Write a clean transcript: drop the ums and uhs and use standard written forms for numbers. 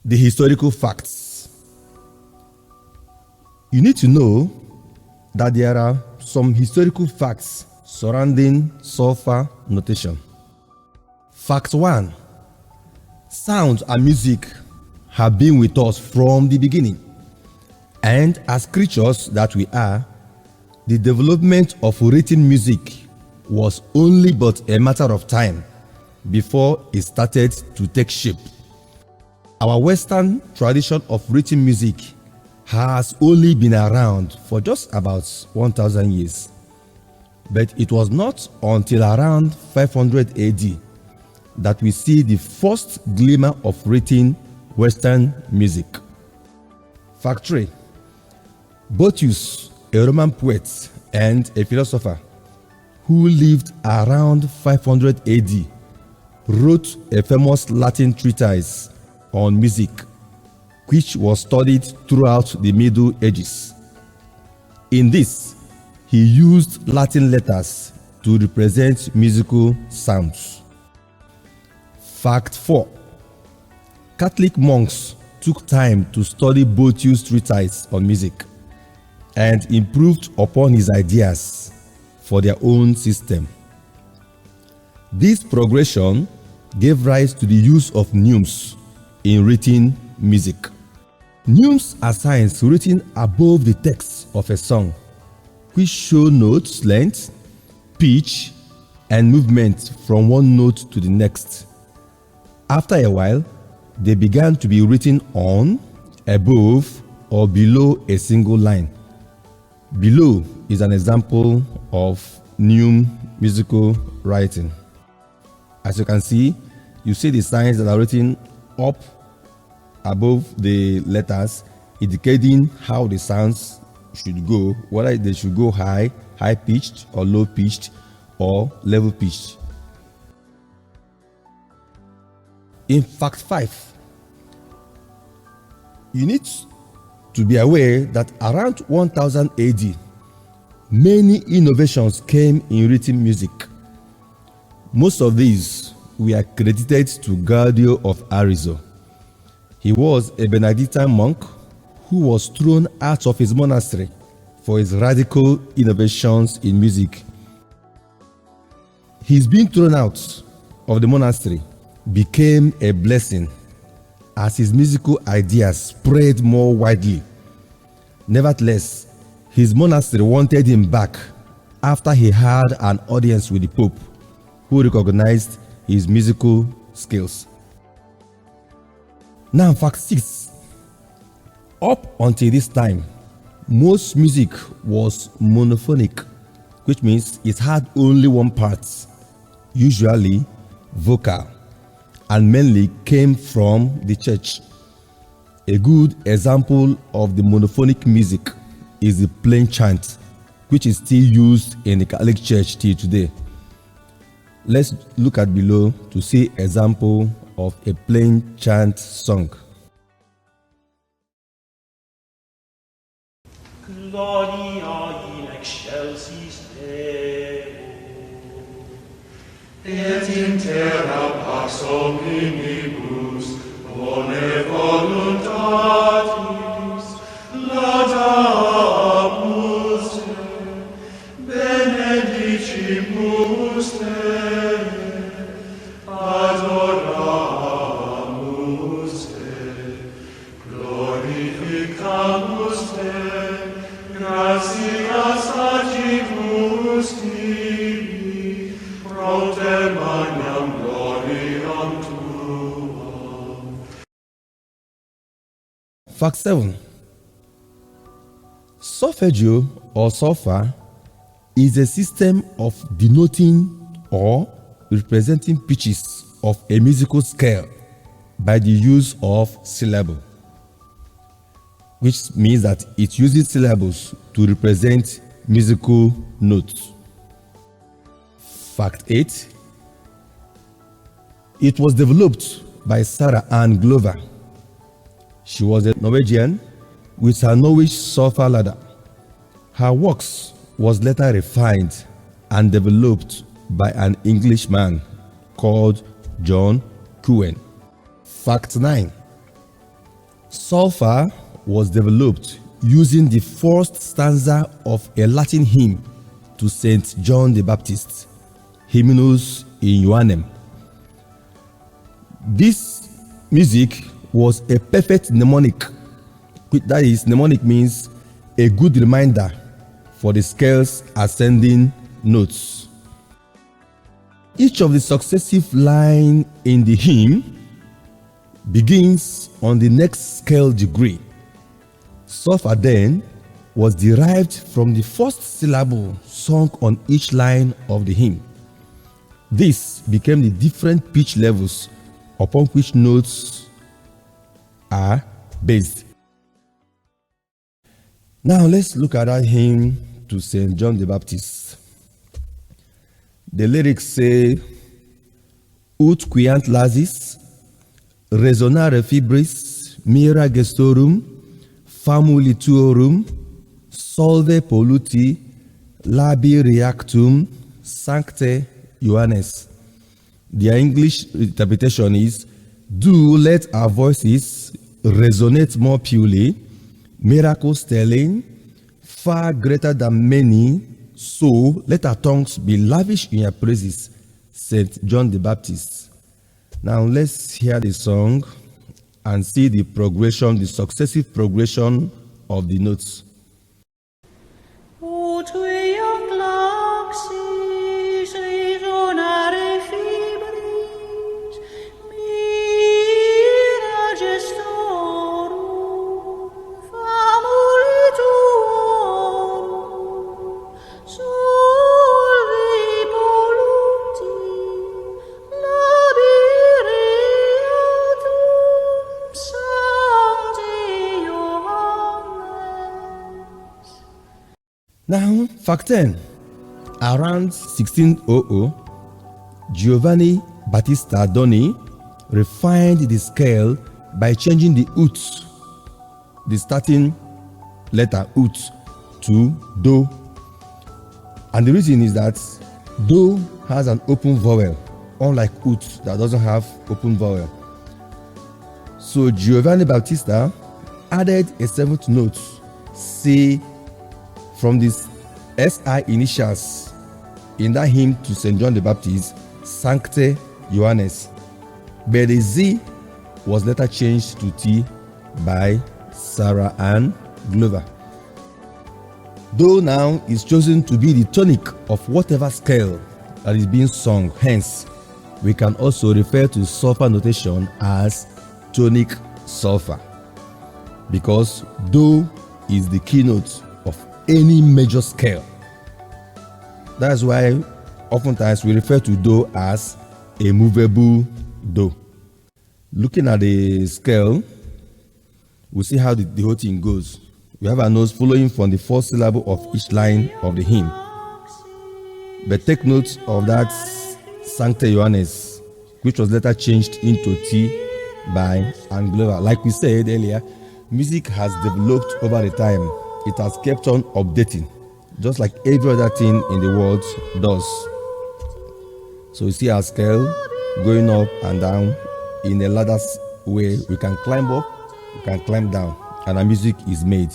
The historical facts. You need to know that there are some historical facts surrounding Solfa notation. Fact 1. Sound and music have been with us from the beginning, and as creatures that we are, the development of written music was only but a matter of time before it started to take shape. Our Western tradition of written music has only been around for just about 1000 years, but it was not until around 500 AD that we see the first glimmer of written Western music. Fact 3. Boethius, a Roman poet and a philosopher who lived around 500 AD, wrote a famous Latin treatise on music, which was studied throughout the Middle Ages. In this, he used Latin letters to represent musical sounds. Fact 4. Catholic monks took time to study Boethius' treatise on music and improved upon his ideas for their own system. This progression gave rise to the use of neumes in written music. Neumes are signs written above the text of a song, which show notes length, pitch, and movement from one note to the next. After a while, they began to be written on, above, or below a single line. Below is an example of neume musical writing. As you can see, you see the signs that are written up above the letters, indicating how the sounds should go, whether they should go high, high-pitched, or low-pitched, or level-pitched. In fact 5, you need to be aware that around 1000 AD, many innovations came in written music. Most of these were credited to Guido of Arezzo. He was a Benedictine monk who was thrown out of his monastery for his radical innovations in music. His being thrown out of the monastery became a blessing as his musical ideas spread more widely. Nevertheless, his monastery wanted him back after he had an audience with the Pope, who recognized his musical skills. Now, fact 6. Up until this time, most music was monophonic, which means it had only one part, usually vocal, and mainly came from the church. A good example of the monophonic music is the plain chant, which is still used in the Catholic Church till today. Let's look at below to see example of a plain chant song. Gloria in excelsis Deo, et in terra pax omnibus bone voluntatis laudamus te, benedicimus te, adoramus te, glorificamus te, gratias agibus tibi, prote magnam gloriam tuam. Fact 7. Solfeggio or solfa is a system of denoting or representing pitches of a musical scale by the use of syllable, which means that it uses syllables to represent musical notes. Fact 8. It was developed by Sarah Ann Glover. She was a Norwegian with her Norwich solfa ladder. Her works was later refined and developed by an Englishman called John Cohen. Fact 9. Solfa was developed using the first stanza of a Latin hymn to Saint John the Baptist, Hymnus in Ioannem. This music was a perfect mnemonic. That is, mnemonic means a good reminder for the scale's ascending notes. Each of the successive lines in the hymn begins on the next scale degree. Solfa then was derived from the first syllable sung on each line of the hymn. This became the different pitch levels upon which notes are based. Now let's look at that hymn to Saint John the Baptist. The lyrics say, Ut quiant lasis, resonare fibris, mira gestorum, famuli tuorum, solve polluti, labi reactum, sancte Ioannes. Their English interpretation is, do let our voices resonate more purely, miracles telling, far greater than many, so let our tongues be lavish in your praises, Saint John the Baptist. Now let's hear the song and see the progression, the successive progression of the notes. Now, fact 10. Around 1600, Giovanni Battista Doni refined the scale by changing the ut, the starting letter ut, to do. And the reason is that do has an open vowel, unlike ut that doesn't have open vowel. So Giovanni Battista added a seventh note, C, from this SI initials in that hymn to St. John the Baptist, Sancte Ioannes. But the Z was later changed to T by Sarah Ann Glover. Do now is chosen to be the tonic of whatever scale that is being sung. Hence, we can also refer to Solfa notation as Tonic Solfa, because Do is the keynote of any major scale. That's why oftentimes we refer to Do as a movable Do. Looking at the scale, we see how the whole thing goes. We have our notes following from the first syllable of each line of the hymn. But take note of that Sancte Ioannes, which was later changed into T by Ann Glover. Like we said earlier, music has developed over the time. It has kept on updating, just like every other thing in the world does. So you see our scale going up and down in a ladder way. We can climb up, we can climb down, and our music is made.